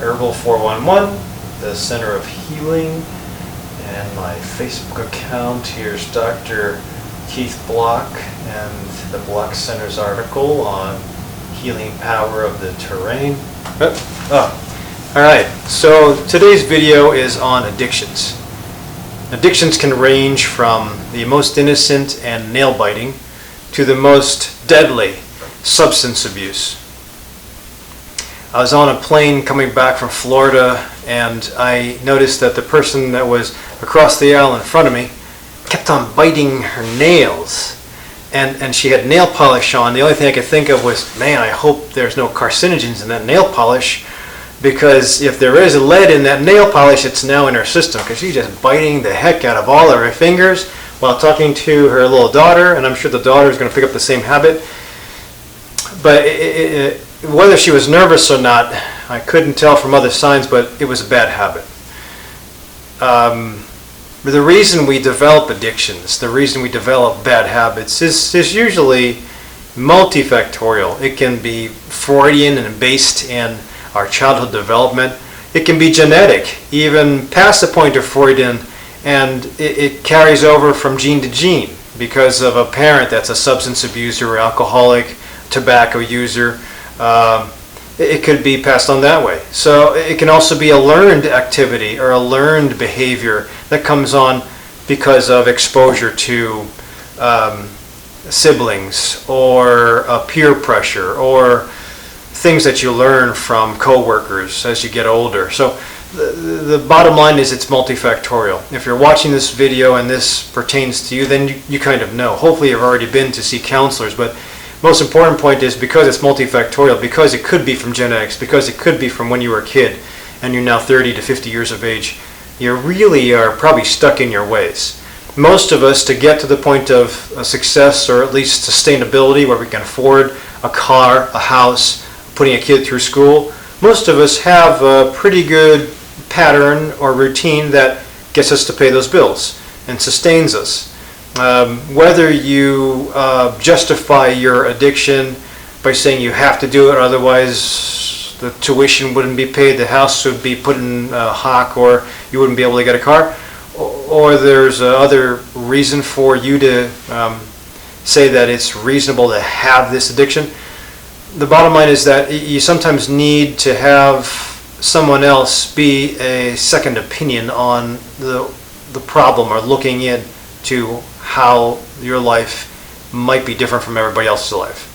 Herbal 411, the Center of Healing, and my Facebook account. Here's Dr. Keith Block and the Block Center's article on healing power of the terrain. Alright, so today's video is on addictions. Addictions can range from the most innocent and nail-biting to the most deadly, substance abuse. I was on a plane coming back from Florida, and I noticed that the person that was across the aisle in front of me kept on biting her nails, and she had nail polish on. The only thing I could think of was, man, I hope there's no carcinogens in that nail polish, because if there is lead in that nail polish, it's now in her system, because she's just biting the heck out of all of her fingers while talking to her little daughter, and I'm sure the daughter is going to pick up the same habit. But whether she was nervous or not, I couldn't tell from other signs, but it was a bad habit. The reason we develop addictions, the reason we develop bad habits is usually multifactorial. It can be Freudian and based in our childhood development. It can be genetic, even past the point of Freudian, and it carries over from gene to gene because of a parent that's a substance abuser or alcoholic, tobacco user. It could be passed on that way. So it can also be a learned activity or a learned behavior that comes on because of exposure to siblings or peer pressure or things that you learn from coworkers as you get older. So the bottom line is it's multifactorial. If you're watching this video and this pertains to you, then you kind of know. Hopefully you've already been to see counselors, but most important point is because it's multifactorial, because it could be from genetics, because it could be from when you were a kid and you're now 30 to 50 years of age, you really are probably stuck in your ways. Most of us, to get to the point of success or at least sustainability where we can afford a car, a house, putting a kid through school, most of us have a pretty good pattern or routine that gets us to pay those bills and sustains us. Whether you justify your addiction by saying you have to do it, otherwise the tuition wouldn't be paid, the house would be put in hock, or you wouldn't be able to get a car, or there's other reason for you to say that it's reasonable to have this addiction. The bottom line is that you sometimes need to have someone else be a second opinion on the problem, or looking into how your life might be different from everybody else's life.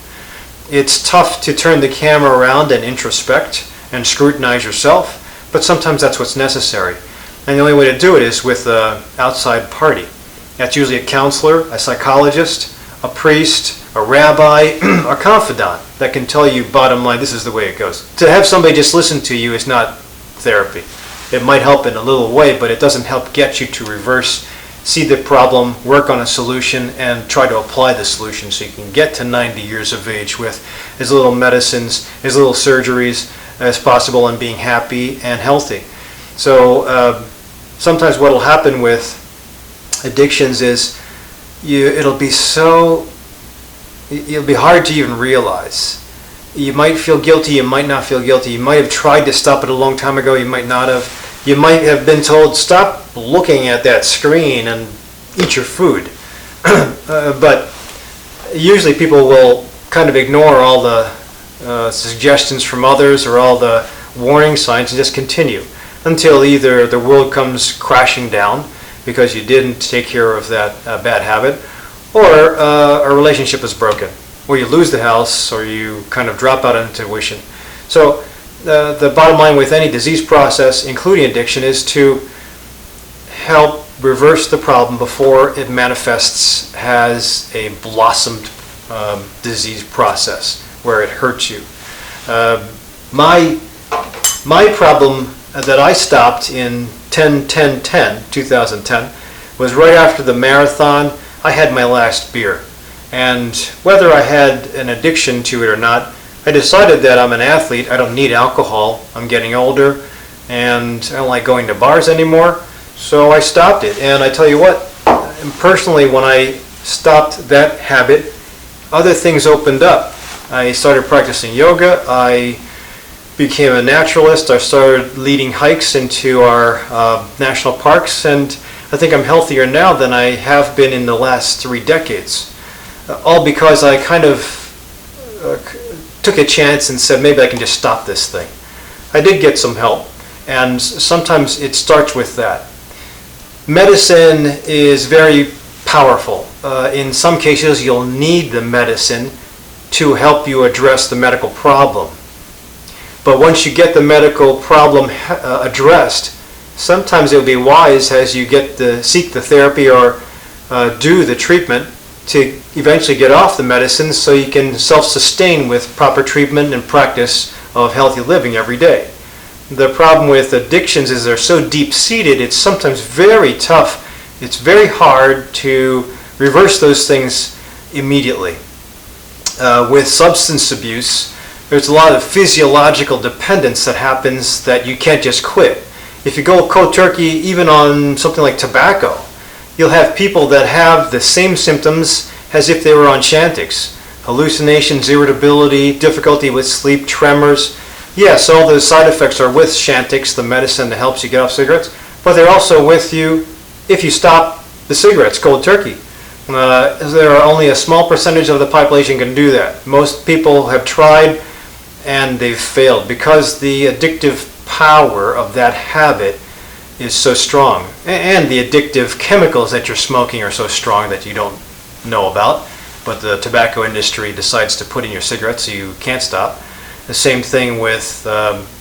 It's tough to turn the camera around and introspect and scrutinize yourself, but sometimes that's what's necessary. And the only way to do it is with an outside party. That's usually a counselor, a psychologist, a priest, a rabbi, a confidant that can tell you, bottom line, this is the way it goes. To have somebody just listen to you is not therapy. It might help in a little way, but it doesn't help get you to reverse, see the problem, work on a solution, and try to apply the solution so you can get to 90 years of age with as little medicines, as little surgeries as possible, and being happy and healthy. So sometimes what will happen with addictions is it'll be hard to even realize. You might feel guilty, you might not feel guilty. You might have tried to stop it a long time ago, you might not have. You might have been told, stop looking at that screen and eat your food. But usually people will kind of ignore all the suggestions from others or all the warning signs and just continue until either the world comes crashing down because you didn't take care of that bad habit, or a relationship is broken, or you lose the house, or you kind of drop out of tuition. So the bottom line with any disease process, including addiction, is to help reverse the problem before it manifests as a blossomed disease process where it hurts you. My problem that I stopped in 2010 was right after the marathon. I had my last beer, and whether I had an addiction to it or not, I decided that I'm an athlete, I don't need alcohol, I'm getting older, and I don't like going to bars anymore, so I stopped it. And I tell you what, personally, when I stopped that habit, other things opened up. I started practicing yoga, I became a naturalist. I started leading hikes into our national parks, and I think I'm healthier now than I have been in the last 3 decades. All because I kind of took a chance and said, maybe I can just stop this thing. I did get some help, and sometimes it starts with that. Medicine is very powerful. In some cases, you'll need the medicine to help you address the medical problem. But once you get the medical problem addressed, sometimes it will be wise as you seek the therapy or do the treatment to eventually get off the medicine so you can self-sustain with proper treatment and practice of healthy living every day. The problem with addictions is they're so deep-seated, it's sometimes very tough. It's very hard to reverse those things immediately. With substance abuse, there's a lot of physiological dependence that happens that you can't just quit. If you go cold turkey even on something like tobacco, you'll have people that have the same symptoms as if they were on Chantix. Hallucinations, irritability, difficulty with sleep, tremors. Yes, all those side effects are with Chantix, the medicine that helps you get off cigarettes, but they're also with you if you stop the cigarettes cold turkey. There are only a small percentage of the population can do that. Most people have tried and they've failed because the addictive power of that habit is so strong, and the addictive chemicals that you're smoking are so strong that you don't know about, but the tobacco industry decides to put in your cigarettes so you can't stop. The same thing with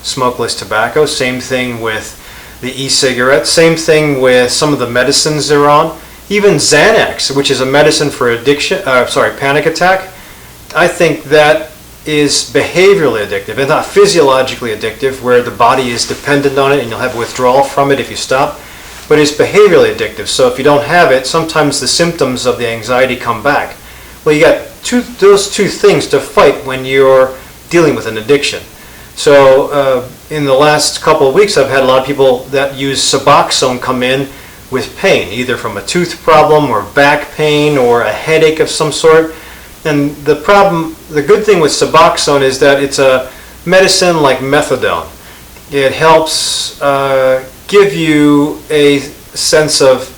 smokeless tobacco, same thing with the e-cigarettes, same thing with some of the medicines they're on. Even Xanax, which is a medicine for panic attack, I think that is behaviorally addictive and not physiologically addictive, where the body is dependent on it and you'll have withdrawal from it if you stop, but it's behaviorally addictive. So if you don't have it, sometimes the symptoms of the anxiety come back. Well, you got those two things to fight when you're dealing with an addiction. So in the last couple of weeks, I've had a lot of people that use Suboxone come in with pain, either from a tooth problem or back pain or a headache of some sort. And the good thing with Suboxone is that it's a medicine like methadone. It helps give you a sense of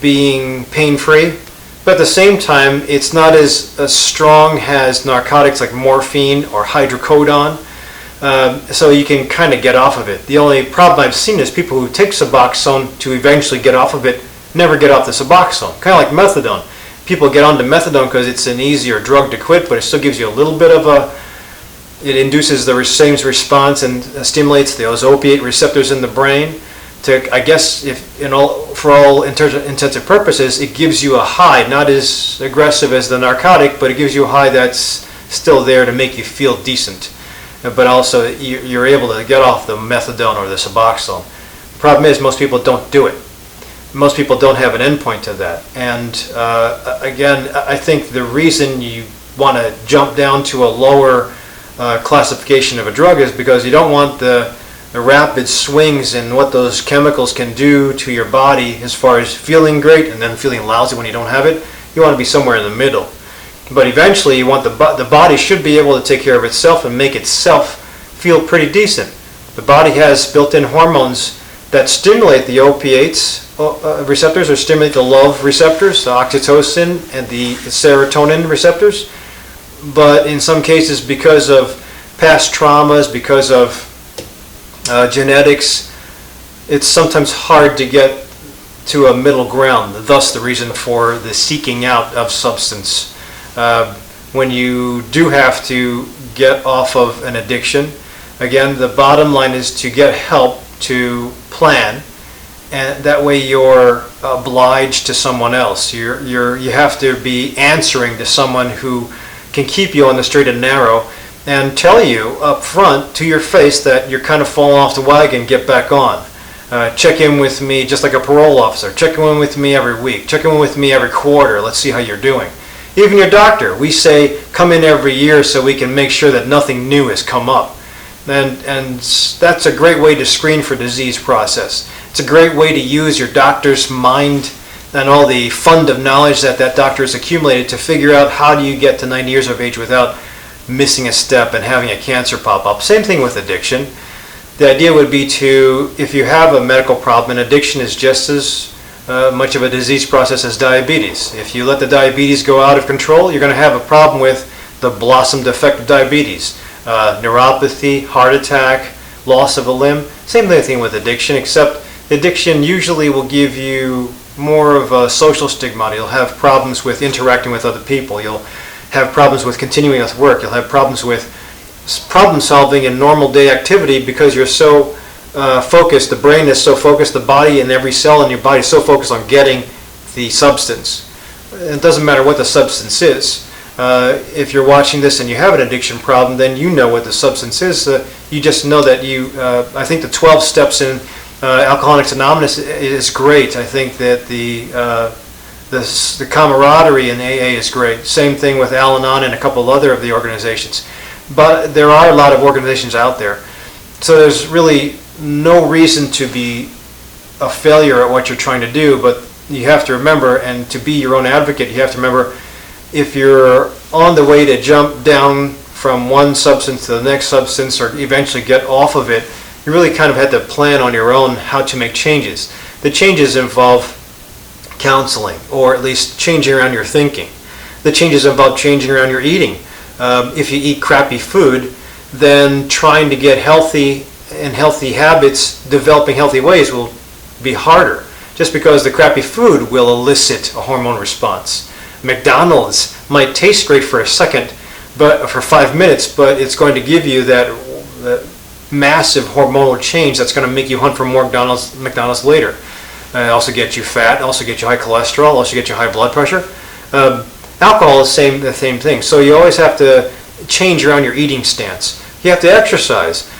being pain-free, but at the same time, it's not as strong as narcotics like morphine or hydrocodone, so you can kind of get off of it. The only problem I've seen is people who take Suboxone to eventually get off of it never get off the Suboxone, kind of like methadone. People get onto methadone because it's an easier drug to quit, but it still gives you a little bit of it induces the same response and stimulates those opiate receptors in the brain. I guess, for all intents and purposes, it gives you a high, not as aggressive as the narcotic, but it gives you a high that's still there to make you feel decent. But also, you're able to get off the methadone or the Suboxone. The problem is most people don't do it. Most people don't have an endpoint to that. And again, I think the reason you want to jump down to a lower classification of a drug is because you don't want the rapid swings in what those chemicals can do to your body as far as feeling great and then feeling lousy when you don't have it. You want to be somewhere in the middle. But eventually you want the body should be able to take care of itself and make itself feel pretty decent. The body has built-in hormones that stimulate the opiates receptors or stimulate the love receptors, the oxytocin and the serotonin receptors. But in some cases, because of past traumas, because of genetics, it's sometimes hard to get to a middle ground. Thus the reason for the seeking out of substance. When you do have to get off of an addiction, again, the bottom line is to get help to plan, and that way you're obliged to someone else. You have to be answering to someone who can keep you on the straight and narrow and tell you up front to your face that you're kind of falling off the wagon, get back on. Check in with me just like a parole officer. Check in with me every week. Check in with me every quarter. Let's see how you're doing. Even your doctor, we say come in every year so we can make sure that nothing new has come up. And that's a great way to screen for disease process. It's a great way to use your doctor's mind and all the fund of knowledge that doctor has accumulated to figure out how do you get to 90 years of age without missing a step and having a cancer pop up. Same thing with addiction. The idea would be to, if you have a medical problem, and addiction is just as much of a disease process as diabetes. If you let the diabetes go out of control, you're going to have a problem with the blossomed effect of diabetes. Neuropathy, heart attack, loss of a limb. Same thing with addiction, except addiction usually will give you more of a social stigmata. You'll have problems with interacting with other people. You'll have problems with continuing with work. You'll have problems with problem solving in normal day activity because you're so focused, the brain is so focused, the body and every cell in your body is so focused on getting the substance. It doesn't matter what the substance is. If you're watching this and you have an addiction problem, then you know what the substance is. You just know that I think the 12 steps in Alcoholics Anonymous is great. I think that the camaraderie in AA is great. Same thing with Al-Anon and a couple other of the organizations. But there are a lot of organizations out there. So there's really no reason to be a failure at what you're trying to do, but you have to remember, and to be your own advocate, you have to remember, if you're on the way to jump down from one substance to the next substance or eventually get off of it, you really kind of had to plan on your own how to make changes. The changes involve counseling, or at least changing around your thinking. The changes involve changing around your eating. If you eat crappy food, then trying to get healthy and healthy habits, developing healthy ways will be harder, just because the crappy food will elicit a hormone response. McDonald's might taste great for a second, but for 5 minutes, but it's going to give you that massive hormonal change that's going to make you hunt for more McDonald's later. Also get you fat, also get you high cholesterol, also get you high blood pressure. Alcohol is the same thing. So you always have to change around your eating stance. You have to exercise.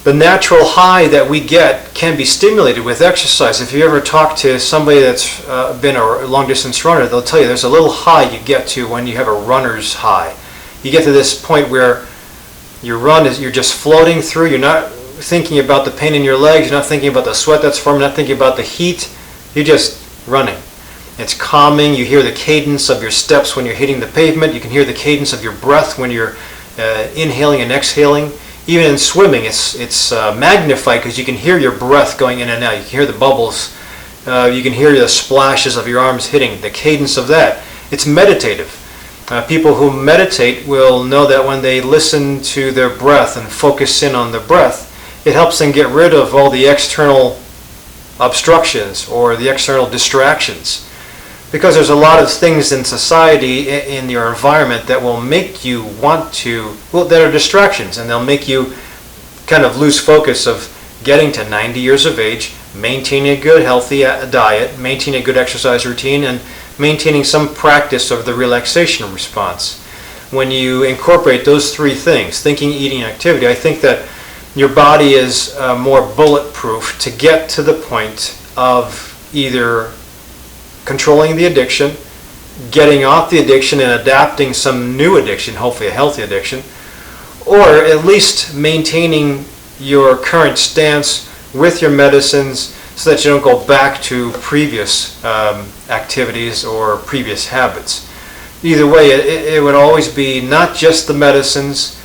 The natural high that we get can be stimulated with exercise. If you ever talk to somebody that's been a long distance runner, they'll tell you there's a little high you get to when you have a runner's high. You get to this point where you're just floating through. You're not thinking about the pain in your legs. You're not thinking about the sweat that's forming. Not thinking about the heat. You're just running. It's calming. You hear the cadence of your steps when you're hitting the pavement. You can hear the cadence of your breath when you're inhaling and exhaling. Even in swimming, it's magnified because you can hear your breath going in and out. You can hear the bubbles. You can hear the splashes of your arms hitting. The cadence of that. It's meditative. People who meditate will know that when they listen to their breath and focus in on the breath, it helps them get rid of all the external obstructions or the external distractions. Because there's a lot of things in society, in your environment, that will make you want to, that are distractions, and they'll make you kind of lose focus of getting to 90 years of age, maintaining a good, healthy diet, maintaining a good exercise routine, and maintaining some practice of the relaxation response. When you incorporate those three things, thinking, eating, and activity, I think that your body is more bulletproof to get to the point of either controlling the addiction, getting off the addiction and adapting some new addiction, hopefully a healthy addiction, or at least maintaining your current stance with your medicines so that you don't go back to previous activities or previous habits. Either way, it would always be not just the medicines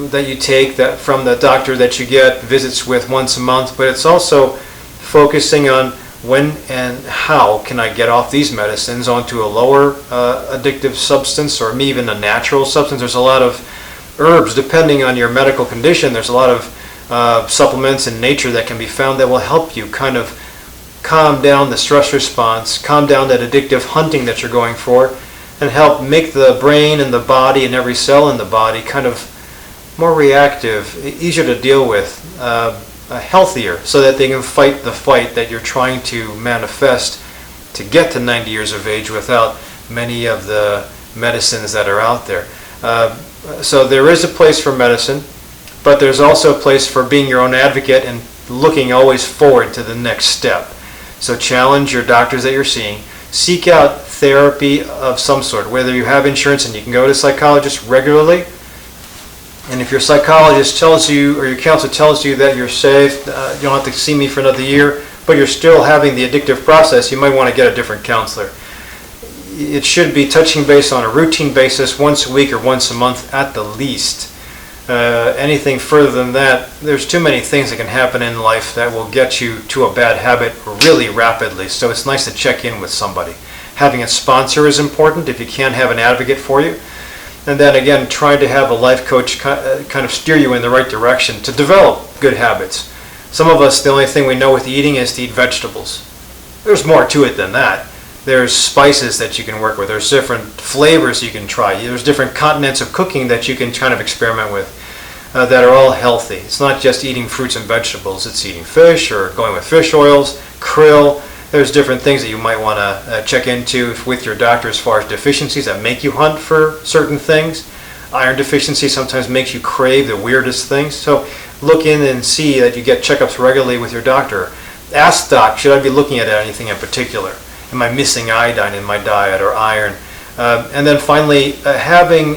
that you take that from the doctor that you get visits with once a month, but it's also focusing on when and how can I get off these medicines onto a lower addictive substance, or even a natural substance. There's a lot of herbs, depending on your medical condition. There's a lot of supplements in nature that can be found that will help you kind of calm down the stress response, calm down that addictive hunting that you're going for, and help make the brain and the body and every cell in the body kind of more reactive, easier to deal with, healthier, so that they can fight the fight that you're trying to manifest to get to 90 years of age without many of the medicines that are out there. So there is a place for medicine, but there's also a place for being your own advocate and looking always forward to the next step. So challenge your doctors that you're seeing. Seek out therapy of some sort, whether you have insurance and you can go to a psychologist regularly. And if your psychologist tells you, or your counselor tells you that you're safe, you don't have to see me for another year, but you're still having the addictive process, you might want to get a different counselor. it should be touching base on a routine basis once a week or once a month at the least. Anything further than that, there's too many things that can happen in life that will get you to a bad habit really rapidly. So it's nice to check in with somebody. Having a sponsor is important if you can't have an advocate for you. And then again, trying to have a life coach kind of steer you in the right direction to develop good habits. Some of us, the only thing we know with eating is to eat vegetables. There's more to it than that. There's spices that you can work with. There's different flavors you can try. There's different continents of cooking that you can kind of experiment with that are all healthy. It's not just eating fruits and vegetables. It's eating fish or going with fish oils, krill. There's different things that you might want to check into with your doctor as far as deficiencies that make you hunt for certain things. Iron deficiency sometimes makes you crave the weirdest things. So look in and see that you get checkups regularly with your doctor. Ask doc, should I be looking at anything in particular? Am I missing iodine in my diet or iron? And then finally, having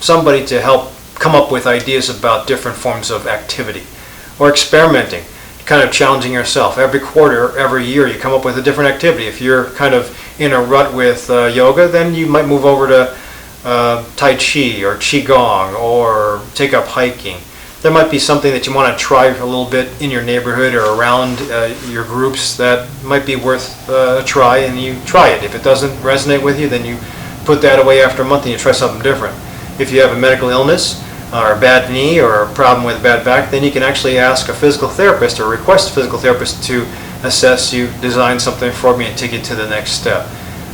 somebody to help come up with ideas about different forms of activity or experimenting, kind of challenging yourself. Every quarter, every year, you come up with a different activity. If you're kind of in a rut with yoga, then you might move over to Tai Chi or Qigong or take up hiking. There might be something that you want to try a little bit in your neighborhood or around your groups that might be worth a try, and you try it. If it doesn't resonate with you, then you put that away after a month and you try something different. If you have a medical illness or a bad knee or a problem with a bad back, then you can actually ask a physical therapist or request a physical therapist to assess you, design something for me, and take it to the next step.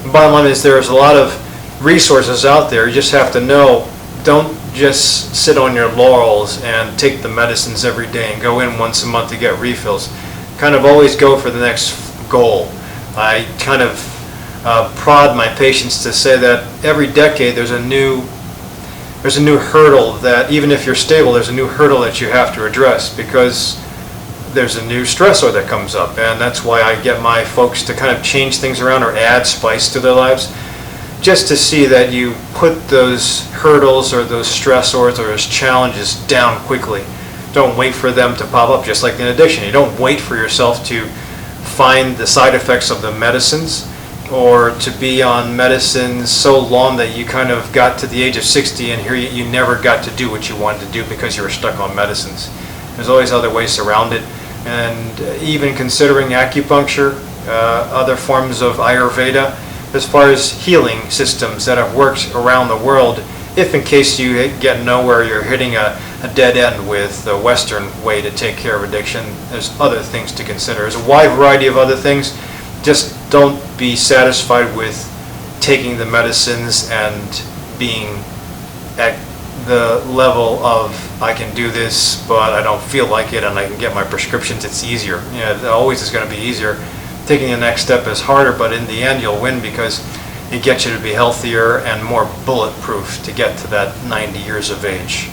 The bottom line is there's a lot of resources out there. You just have to know, don't just sit on your laurels and take the medicines every day and go in once a month to get refills. Kind of always go for the next goal. I kind of prod my patients to say that every decade there's a new hurdle that even if you're stable, there's a new hurdle that you have to address because there's a new stressor that comes up, and that's why I get my folks to kind of change things around or add spice to their lives, just to see that you put those hurdles or those stressors or those challenges down quickly. Don't wait for them to pop up, just like in addiction. You don't wait for yourself to find the side effects of the medicines or to be on medicines so long that you kind of got to the age of 60 and here you never got to do what you wanted to do because you were stuck on medicines. There's always other ways around it, and even considering acupuncture, other forms of Ayurveda, as far as healing systems that have worked around the world, if in case you get nowhere, you're hitting a dead end with the Western way to take care of addiction, there's other things to consider. There's a wide variety of other things. Just don't be satisfied with taking the medicines and being at the level of, I can do this, but I don't feel like it, and I can get my prescriptions, it's easier. It always is going to be easier. Taking the next step is harder, but in the end you'll win because it gets you to be healthier and more bulletproof to get to that 90 years of age.